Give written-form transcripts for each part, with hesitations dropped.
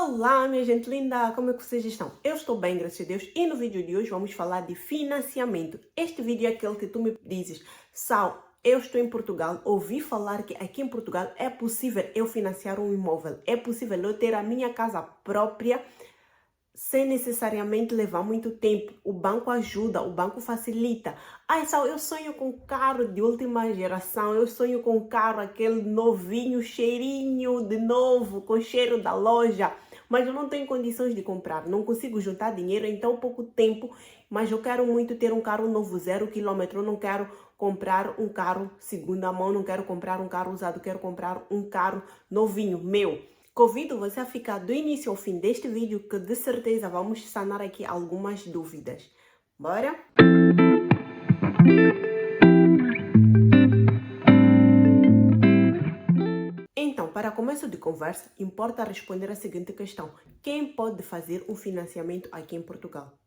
Olá, minha gente linda! Como é que vocês estão? Eu estou bem, graças a Deus. E no vídeo de hoje vamos falar de financiamento. Este vídeo é aquele que tu me dizes, Sal, eu estou em Portugal, ouvi falar que aqui em Portugal é possível eu financiar um imóvel, é possível eu ter a minha casa própria sem necessariamente levar muito tempo. O banco ajuda, o banco facilita. Ai, Sal, eu sonho com um carro de última geração, eu sonho com um carro aquele novinho, cheirinho de novo, com cheiro da loja, mas eu não tenho condições de comprar, não consigo juntar dinheiro em tão pouco tempo, mas eu quero muito ter um carro novo, 0 km, eu não quero comprar um carro segunda mão, não quero comprar um carro usado, quero comprar um carro novinho, meu. Convido você a ficar do início ao fim deste vídeo, que de certeza vamos sanar aqui algumas dúvidas. Bora? Então, para começo de conversa, importa responder a seguinte questão: quem pode fazer um financiamento aqui em Portugal?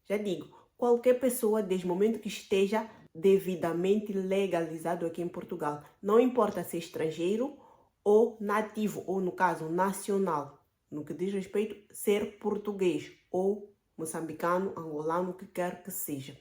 Já digo, qualquer pessoa, desde o momento que esteja devidamente legalizado aqui em Portugal. Não importa se é estrangeiro ou nativo, ou no caso, nacional. No que diz respeito a ser português ou moçambicano, angolano, o que quer que seja.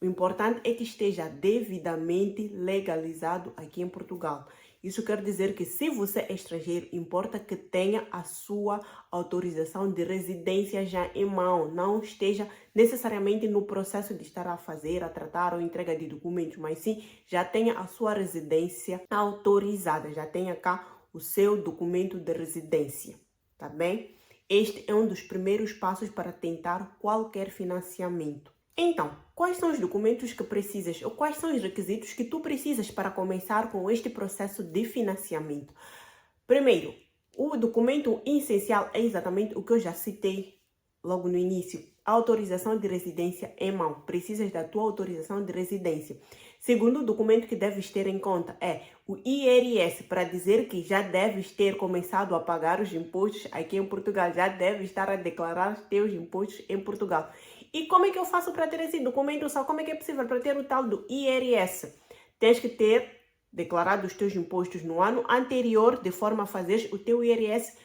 O importante é que esteja devidamente legalizado aqui em Portugal. Isso quer dizer que se você é estrangeiro, importa que tenha a sua autorização de residência já em mão. Não esteja necessariamente no processo de estar a fazer, a tratar ou entrega de documentos, mas sim já tenha a sua residência autorizada, já tenha cá o seu documento de residência, tá bem? Este é um dos primeiros passos para tentar qualquer financiamento. Então, quais são os documentos que precisas ou quais são os requisitos que tu precisas para começar com este processo de financiamento? Primeiro, o documento essencial é exatamente o que eu já citei logo no início, a autorização de residência em mão. Precisas da tua autorização de residência. Segundo documento que deves ter em conta é o IRS, para dizer que já deves ter começado a pagar os impostos aqui em Portugal, já deves estar a declarar os teus impostos em Portugal. E como é que eu faço para ter esse documento? Só como é que é possível para ter o tal do IRS? Tens que ter declarado os teus impostos no ano anterior, de forma a fazer o teu IRS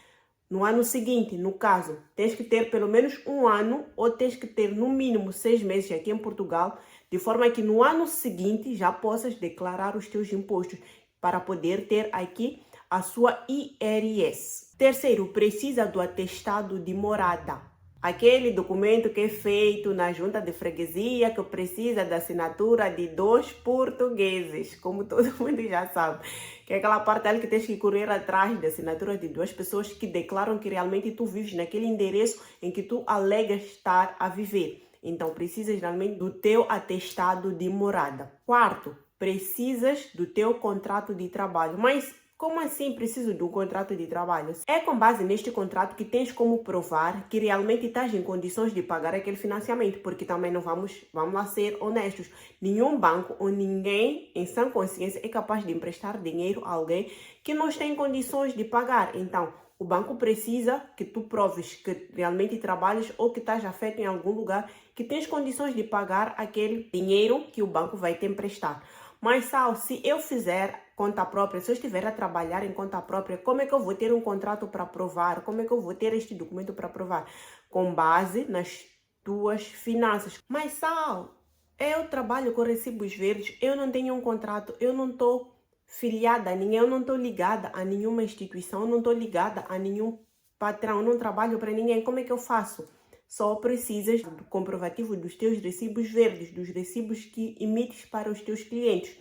no ano seguinte. No caso, tens que ter pelo menos um ano ou tens que ter no mínimo 6 meses aqui em Portugal, de forma que no ano seguinte já possas declarar os teus impostos para poder ter aqui a sua IRS. Terceiro, precisa do atestado de morada. Aquele documento que é feito na junta de freguesia, que precisa da assinatura de 2 portugueses, como todo mundo já sabe. Que é aquela parte ali que tens que correr atrás da assinatura de 2 pessoas que declaram que realmente tu vives naquele endereço em que tu alegas estar a viver. Então, precisas realmente do teu atestado de morada. Quarto, precisas do teu contrato de trabalho. Mas como assim preciso de um contrato de trabalho? É com base neste contrato que tens como provar que realmente estás em condições de pagar aquele financiamento, porque também não vamos lá ser honestos. Nenhum banco ou ninguém em sã consciência é capaz de emprestar dinheiro a alguém que não está em condições de pagar. Então, o banco precisa que tu proves que realmente trabalhas ou que estás afeto em algum lugar que tens condições de pagar aquele dinheiro que o banco vai te emprestar. Mas, Sal, se eu fizer conta própria, se eu estiver a trabalhar em conta própria, como é que eu vou ter um contrato para provar? Como é que eu vou ter este documento para provar? Com base nas tuas finanças. Mas, Sal, eu trabalho com recibos verdes, eu não tenho um contrato, eu não estou filiada a ninguém, eu não estou ligada a nenhuma instituição, eu não estou ligada a nenhum patrão, eu não trabalho para ninguém. Como é que eu faço? Só precisas do comprovativo dos teus recibos verdes, dos recibos que emites para os teus clientes.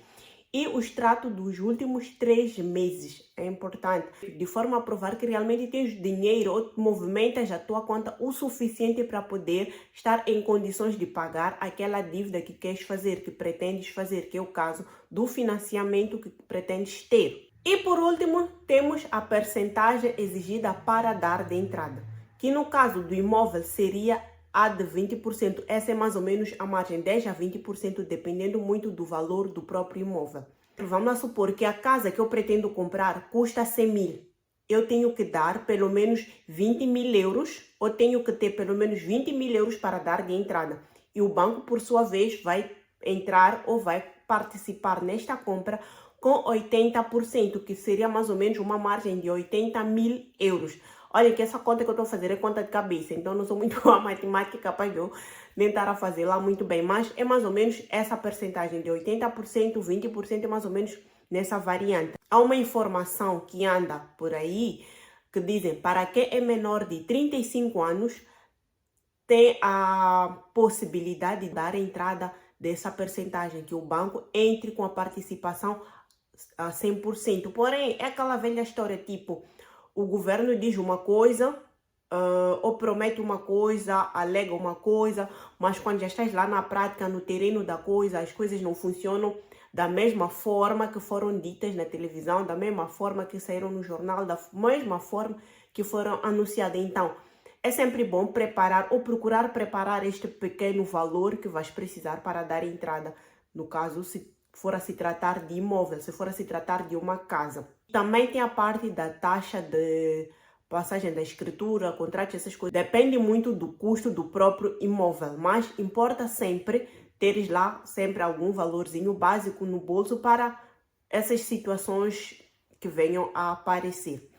E o extrato dos últimos 3 meses. É importante. De forma a provar que realmente tens dinheiro ou movimentas a tua conta o suficiente para poder estar em condições de pagar aquela dívida que queres fazer, que pretendes fazer, que é o caso do financiamento que pretendes ter. E por último, temos a percentagem exigida para dar de entrada, que no caso do imóvel seria a de 20%. Essa é mais ou menos a margem, 10 a 20%, dependendo muito do valor do próprio imóvel. Vamos supor que a casa que eu pretendo comprar custa 100 mil. Eu tenho que dar pelo menos 20 mil euros, ou tenho que ter pelo menos 20 mil euros para dar de entrada. E o banco, por sua vez, vai entrar ou vai participar nesta compra com 80%, que seria mais ou menos uma margem de 80 mil euros. Olha que essa conta que eu estou a fazer é conta de cabeça, então não sou muito boa matemática capaz de eu tentar a fazer lá muito bem, mas é mais ou menos essa percentagem de 80%, 20% é mais ou menos nessa variante. Há uma informação que anda por aí que dizem para quem é menor de 35 anos tem a possibilidade de dar entrada dessa percentagem, que o banco entre com a participação a 100%. Porém, é aquela velha história, tipo, o governo diz uma coisa, ou promete uma coisa, alega uma coisa, mas quando já estás lá na prática, no terreno da coisa, as coisas não funcionam da mesma forma que foram ditas na televisão, da mesma forma que saíram no jornal, da mesma forma que foram anunciadas. Então, é sempre bom preparar ou procurar preparar este pequeno valor que vais precisar para dar entrada. No caso, se for a se tratar de imóvel, se for a se tratar de uma casa. Também tem a parte da taxa de passagem da escritura, contrato, essas coisas. Depende muito do custo do próprio imóvel, mas importa sempre teres lá sempre algum valorzinho básico no bolso para essas situações que venham a aparecer.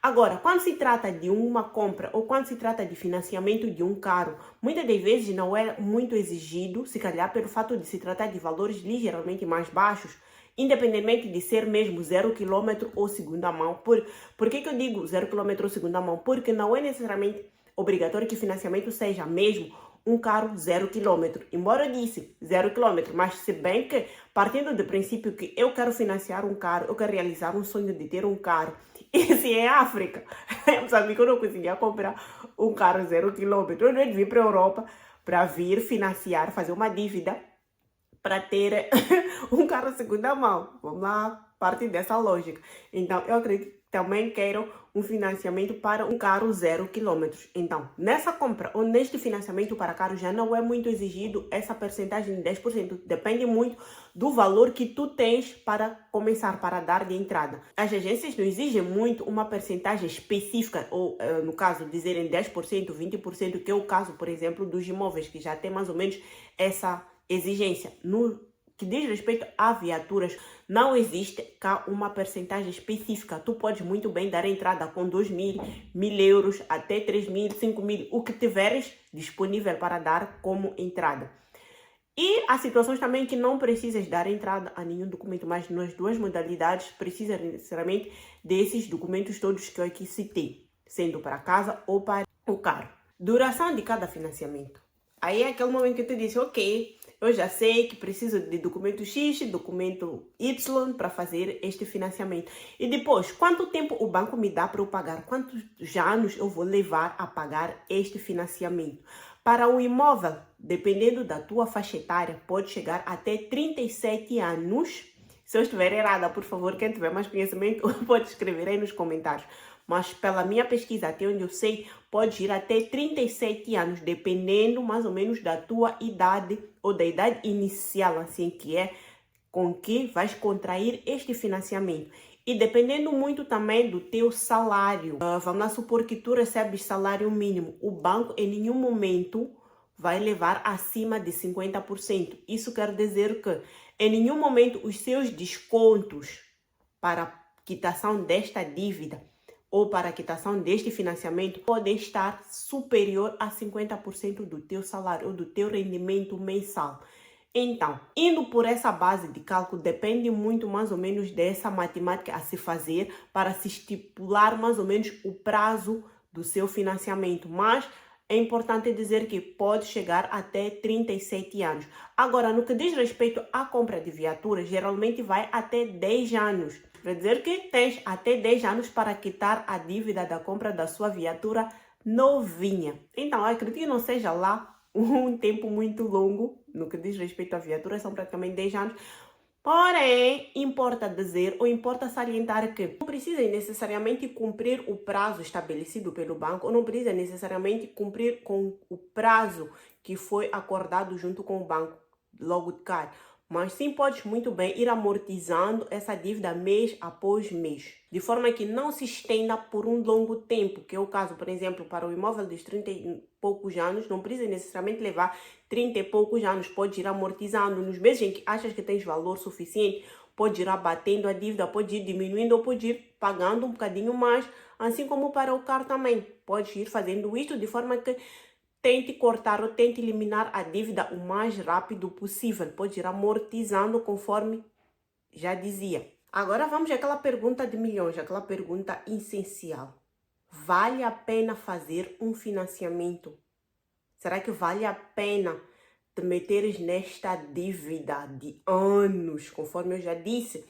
Agora, quando se trata de uma compra ou quando se trata de financiamento de um carro, muitas das vezes não é muito exigido, se calhar pelo fato de se tratar de valores ligeiramente mais baixos, independentemente de ser mesmo 0 km ou segunda mão. Por que eu digo 0 km ou segunda mão? Porque não é necessariamente obrigatório que o financiamento seja mesmo um carro 0 km. Embora eu disse 0 km, mas se bem que partindo do princípio que eu quero financiar um carro, eu quero realizar um sonho de ter um carro, e se é África, sabe que eu não conseguia comprar um carro 0 km, eu não vir para a Europa para vir financiar, fazer uma dívida para ter um carro segunda mão. Vamos lá, parte dessa lógica. Então, eu acredito que também queiram um financiamento para um carro 0 km. Então, nessa compra ou neste financiamento para carro já não é muito exigido essa percentagem de 10%. Depende muito do valor que tu tens para começar, para dar de entrada. As agências não exigem muito uma percentagem específica, ou no caso, dizerem 10%, 20%, que é o caso, por exemplo, dos imóveis, que já tem mais ou menos essa exigência. No que diz respeito a viaturas, não existe cá uma percentagem específica. Tu podes muito bem dar entrada com 2.000, 1.000 euros, até 3.000, 5.000, o que tiveres disponível para dar como entrada. E há situações também que não precisas dar entrada a nenhum documento, mas nas duas modalidades precisa necessariamente desses documentos todos que eu aqui citei, sendo para casa ou para o carro. Duração de cada financiamento. Aí é aquele momento que tu disse, ok, eu já sei que preciso de documento X, documento Y para fazer este financiamento. E depois, quanto tempo o banco me dá para eu pagar? Quantos anos eu vou levar a pagar este financiamento? Para o imóvel, dependendo da tua faixa etária, pode chegar até 37 anos. Se eu estiver errada, por favor, quem tiver mais conhecimento pode escrever aí nos comentários. Mas pela minha pesquisa, até onde eu sei, pode ir até 37 anos, dependendo mais ou menos da tua idade ou da idade inicial, assim que é, com que vais contrair este financiamento. E dependendo muito também do teu salário. Vamos lá supor que tu recebes salário mínimo. O banco em nenhum momento vai levar acima de 50%. Isso quer dizer que em nenhum momento os seus descontos para a quitação desta dívida ou para a quitação deste financiamento podem estar superior a 50% do teu salário ou do teu rendimento mensal. Então, indo por essa base de cálculo, depende muito mais ou menos dessa matemática a se fazer para se estipular mais ou menos o prazo do seu financiamento. Mas é importante dizer que pode chegar até 37 anos. Agora, no que diz respeito à compra de viaturas, geralmente vai até 10 anos. Quer dizer que tens até 10 anos para quitar a dívida da compra da sua viatura novinha. Então, eu acredito que não seja lá um tempo muito longo, no que diz respeito à viatura, são praticamente 10 anos. Porém, importa dizer ou importa salientar que não precisa necessariamente cumprir o prazo estabelecido pelo banco, ou não precisa necessariamente cumprir com o prazo que foi acordado junto com o banco logo de cara. Mas sim podes muito bem ir amortizando essa dívida mês após mês, de forma que não se estenda por um longo tempo, que é o caso, por exemplo, para o imóvel dos 30 e poucos anos, não precisa necessariamente levar 30 e poucos anos, pode ir amortizando. Nos meses em que achas que tens valor suficiente, pode ir abatendo a dívida, pode ir diminuindo ou pode ir pagando um bocadinho mais Assim como para o carro também. Pode ir fazendo isto de forma que tente cortar ou tente eliminar a dívida o mais rápido possível. Pode ir amortizando conforme já dizia. Agora vamos àquela pergunta de milhões, aquela pergunta essencial. Vale a pena fazer um financiamento? Será que vale a pena te meteres nesta dívida de anos? Conforme eu já disse,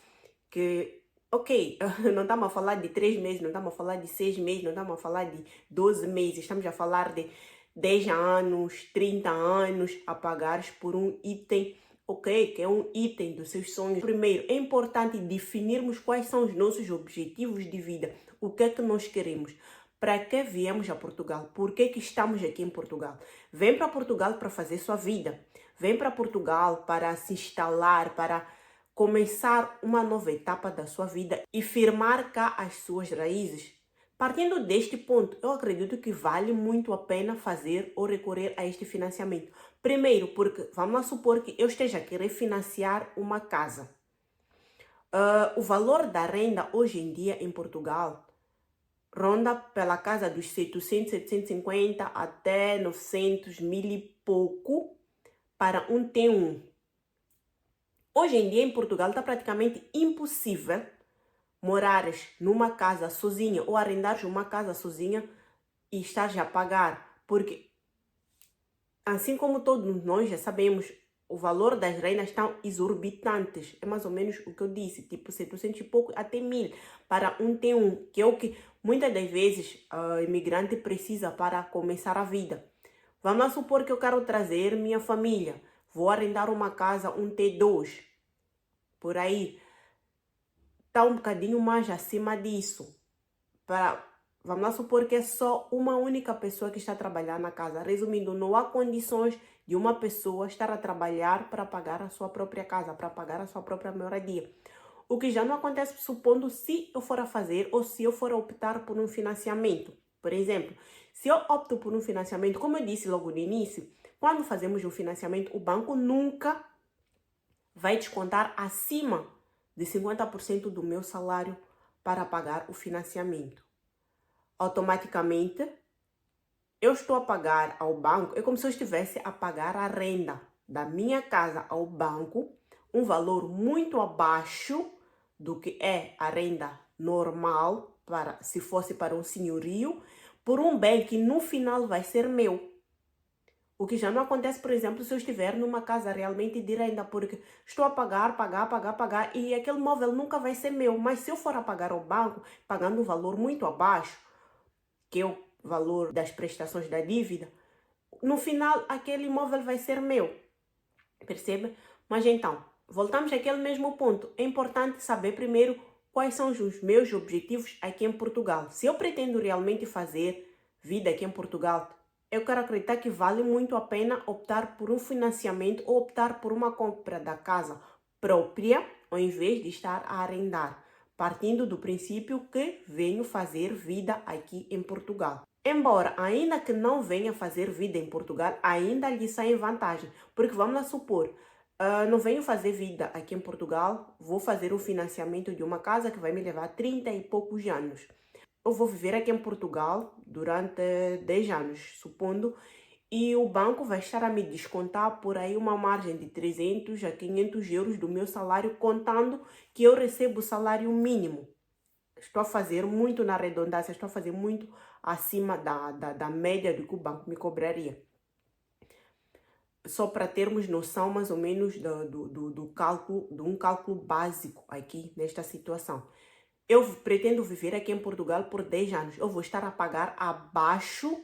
que, ok, não estamos a falar de 3 meses, não estamos a falar de 6 meses, não estamos a falar de 12 meses, estamos a falar de 10 anos, 30 anos a pagares por um item, ok, que é um item dos seus sonhos. Primeiro, é importante definirmos quais são os nossos objetivos de vida, o que é que nós queremos. Para que viemos a Portugal? Por que estamos aqui em Portugal? Vem para Portugal para fazer sua vida. Vem para Portugal para se instalar, para começar uma nova etapa da sua vida e firmar cá as suas raízes. Partindo deste ponto, eu acredito que vale muito a pena fazer ou recorrer a este financiamento. Primeiro, porque vamos lá supor que eu esteja a querer financiar uma casa. O valor da renda hoje em dia em Portugal ronda pela casa dos 700, 750 até 900, mil e pouco para um T1. Hoje em dia em Portugal está praticamente impossível morares numa casa sozinha ou arrendares uma casa sozinha e estares a pagar, porque assim como todos nós já sabemos, o valor das rendas estão exorbitantes. É mais ou menos o que eu disse, tipo 700 e pouco até 1000 para um T1, que é o que muitas das vezes o imigrante precisa para começar a vida. Vamos lá supor que eu quero trazer minha família. Vou arrendar uma casa, um T2, por aí. Está um bocadinho mais acima disso. Vamos lá supor que é só uma única pessoa que está a trabalhar na casa. Resumindo, não há condições de uma pessoa estar a trabalhar para pagar a sua própria casa, para pagar a sua própria moradia. O que já não acontece supondo se eu for a fazer ou se eu for a optar por um financiamento. Por exemplo, se eu opto por um financiamento, como eu disse logo no início, quando fazemos um financiamento, o banco nunca vai descontar acima de 50% do meu salário para pagar o financiamento. Automaticamente, eu estou a pagar ao banco, é como se eu estivesse a pagar a renda da minha casa ao banco, um valor muito abaixo do que é a renda normal, se fosse para um senhorio, por um bem que no final vai ser meu. O que já não acontece, por exemplo, se eu estiver numa casa realmente de renda, porque estou a pagar, e aquele móvel nunca vai ser meu. Mas se eu for a pagar ao banco, pagando um valor muito abaixo, que é o valor das prestações da dívida, no final aquele imóvel vai ser meu. Percebe? Mas então, voltamos àquele mesmo ponto. É importante saber primeiro quais são os meus objetivos aqui em Portugal. Se eu pretendo realmente fazer vida aqui em Portugal, eu quero acreditar que vale muito a pena optar por um financiamento ou optar por uma compra da casa própria, ao invés de estar a arrendar, partindo do princípio que venho fazer vida aqui em Portugal. Embora ainda que não venha fazer vida em Portugal, ainda lhe sai vantagem, porque vamos lá supor, não venho fazer vida aqui em Portugal, vou fazer o financiamento de uma casa que vai me levar 30 e poucos anos. Eu vou viver aqui em Portugal durante 10 anos, supondo, e o banco vai estar a me descontar por aí uma margem de 300 a 500 euros do meu salário, contando que eu recebo o salário mínimo. Estou a fazer muito na arredondância, estou a fazer muito acima da média do que o banco me cobraria. Só para termos noção mais ou menos do cálculo, de um cálculo básico aqui nesta situação. Eu pretendo viver aqui em Portugal por 10 anos. Eu vou estar a pagar abaixo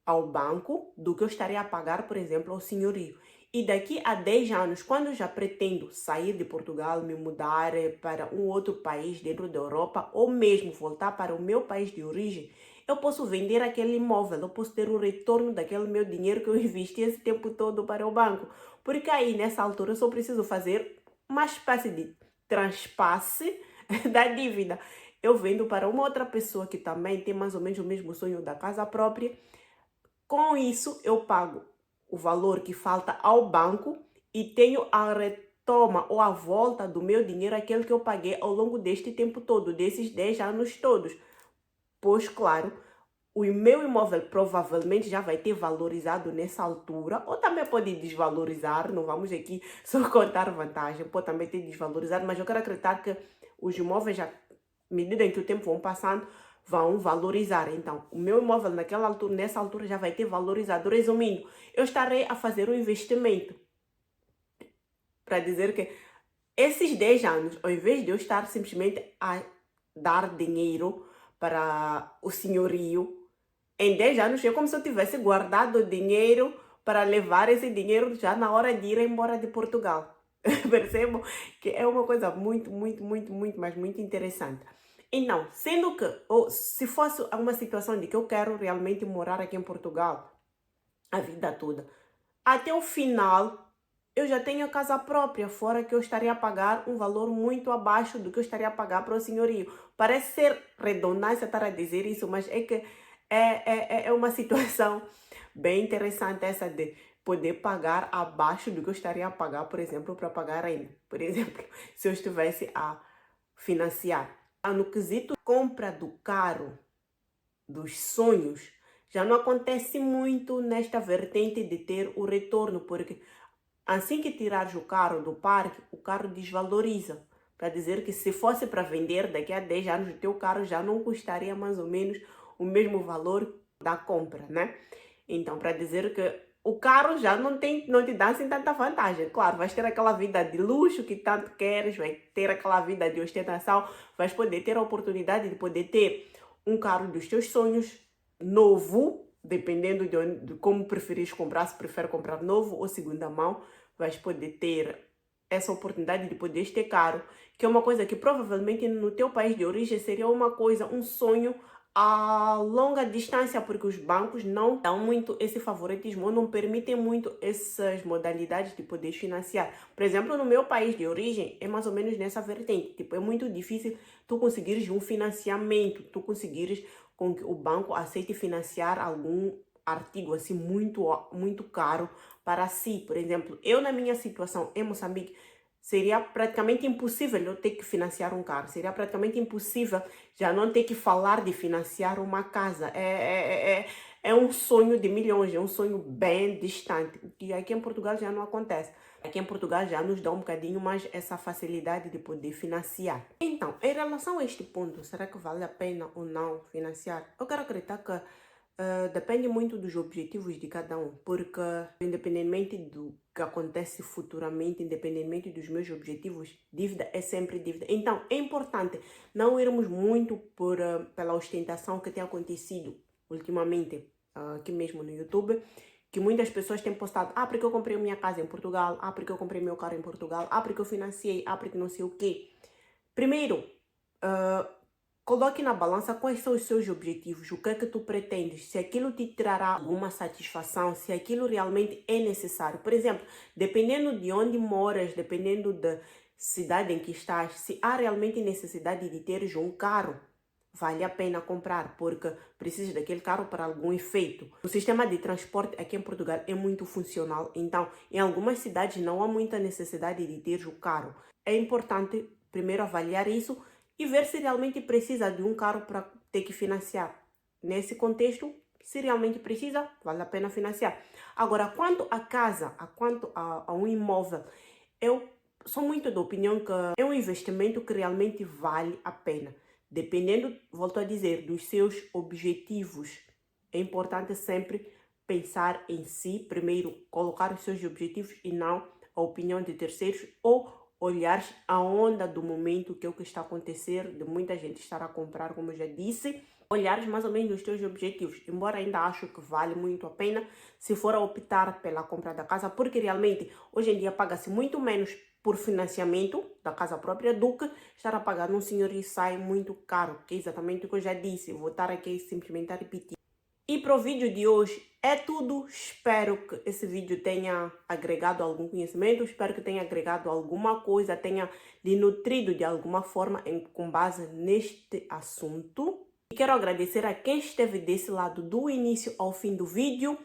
ao banco do que eu estaria a pagar, por exemplo, ao senhorio. E daqui a 10 anos, quando eu já pretendo sair de Portugal, me mudar para um outro país dentro da Europa, ou mesmo voltar para o meu país de origem, eu posso vender aquele imóvel, eu posso ter o retorno daquele meu dinheiro que eu investi esse tempo todo para o banco. Porque aí, nessa altura, eu só preciso fazer uma espécie de transpasse da dívida. Eu vendo para uma outra pessoa que também tem mais ou menos o mesmo sonho da casa própria. Com isso, eu pago o valor que falta ao banco e tenho a retoma ou a volta do meu dinheiro, aquele que eu paguei ao longo deste tempo todo, desses 10 anos todos. pois, claro, o meu imóvel provavelmente já vai ter valorizado nessa altura, ou também pode desvalorizar, não vamos aqui só contar vantagem, pode também ter desvalorizado, mas eu quero acreditar que os imóveis, já, à medida em que o tempo vão passando, vão valorizar. Então, o meu imóvel naquela altura, nessa altura já vai ter valorizado. Resumindo, eu estarei a fazer um investimento para dizer que esses 10 anos, ao invés de eu estar simplesmente a dar dinheiro para o senhorio, em 10 anos é como se eu tivesse guardado dinheiro para levar esse dinheiro já na hora de ir embora de Portugal. Percebo que é uma coisa muito, muito, muito, muito, mas muito interessante. E não, sendo que, ou se fosse uma situação de que eu quero realmente morar aqui em Portugal a vida toda, até o final eu já tenho a casa própria, fora que eu estaria a pagar um valor muito abaixo do que eu estaria a pagar para o senhorio. Parece ser redundância estar a dizer isso, mas é que é uma situação bem interessante essa de poder pagar abaixo do que eu estaria a pagar, por exemplo, para pagar ainda. Por exemplo, se eu estivesse a financiar. No quesito compra do carro, dos sonhos, já não acontece muito nesta vertente de ter o retorno, porque assim que tirares o carro do parque, o carro desvaloriza. Para dizer que se fosse para vender daqui a 10 anos, o teu carro já não custaria mais ou menos o mesmo valor da compra, né? Então, para dizer que o carro já não te dá assim tanta vantagem. Claro, vais ter aquela vida de luxo que tanto queres, vai ter aquela vida de ostentação, vais poder ter a oportunidade de poder ter um carro dos teus sonhos, novo, dependendo de como preferires comprar, se prefere comprar novo ou segunda mão, vais poder ter essa oportunidade de poderes ter carro, que é uma coisa que provavelmente no teu país de origem seria uma coisa, um sonho a longa distância, porque os bancos não dão muito esse favoritismo, não permitem muito essas modalidades de poder financiar. Por exemplo, no meu país de origem, é mais ou menos nessa vertente. Tipo, é muito difícil tu conseguires um financiamento, tu conseguires com que o banco aceite financiar algum artigo assim muito caro para si. Por exemplo, eu na minha situação em Moçambique, seria praticamente impossível eu ter que financiar um carro. Seria praticamente impossível já não ter que falar de financiar uma casa. É um sonho de milhões, é um sonho bem distante. E aqui em Portugal já não acontece. Aqui em Portugal já nos dá um bocadinho mais essa facilidade de poder financiar. Então, em relação a este ponto, será que vale a pena ou não financiar? Eu quero acreditar que depende muito dos objetivos de cada um, porque independentemente do que acontece futuramente, independentemente dos meus objetivos, dívida é sempre dívida. Então, é importante não irmos muito pela ostentação que tem acontecido ultimamente aqui mesmo no YouTube, que muitas pessoas têm postado, porque eu comprei minha casa em Portugal, porque eu comprei meu carro em Portugal, porque eu financiei, porque não sei o quê. Primeiro, coloque na balança quais são os seus objetivos, o que é que tu pretendes, se aquilo te trará alguma satisfação, se aquilo realmente é necessário. Por exemplo, dependendo de onde moras, dependendo da cidade em que estás, se há realmente necessidade de teres um carro, vale a pena comprar, porque precisas daquele carro para algum efeito. O sistema de transporte aqui em Portugal é muito funcional, então em algumas cidades não há muita necessidade de teres o carro. É importante primeiro avaliar isso e ver se realmente precisa de um carro para ter que financiar. Nesse contexto, se realmente precisa, vale a pena financiar. Agora, quanto à casa, quanto a um imóvel, eu sou muito da opinião que é um investimento que realmente vale a pena. Dependendo, volto a dizer, dos seus objetivos. É importante sempre pensar em si, primeiro colocar os seus objetivos e não a opinião de terceiros ou olhar a onda do momento, que é o que está a acontecer, de muita gente estar a comprar, como eu já disse, olhares mais ou menos os teus objetivos, embora ainda acho que vale muito a pena se for a optar pela compra da casa, porque realmente hoje em dia paga-se muito menos por financiamento da casa própria do que estar a pagar num senhor e sai muito caro, que é exatamente o que eu já disse, vou estar aqui simplesmente a repetir. E para o vídeo de hoje é tudo. Espero que esse vídeo tenha agregado algum conhecimento, espero que tenha agregado alguma coisa, tenha lhe nutrido de alguma forma com base neste assunto. E quero agradecer a quem esteve desse lado do início ao fim do vídeo.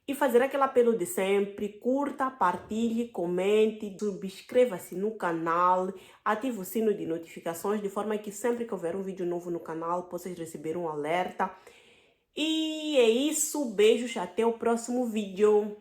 E fazer aquele apelo de sempre, curta, partilhe, comente, subscreva-se no canal, ative o sino de notificações, de forma que sempre que houver um vídeo novo no canal, possas receber um alerta. E é isso, beijos, até o próximo vídeo.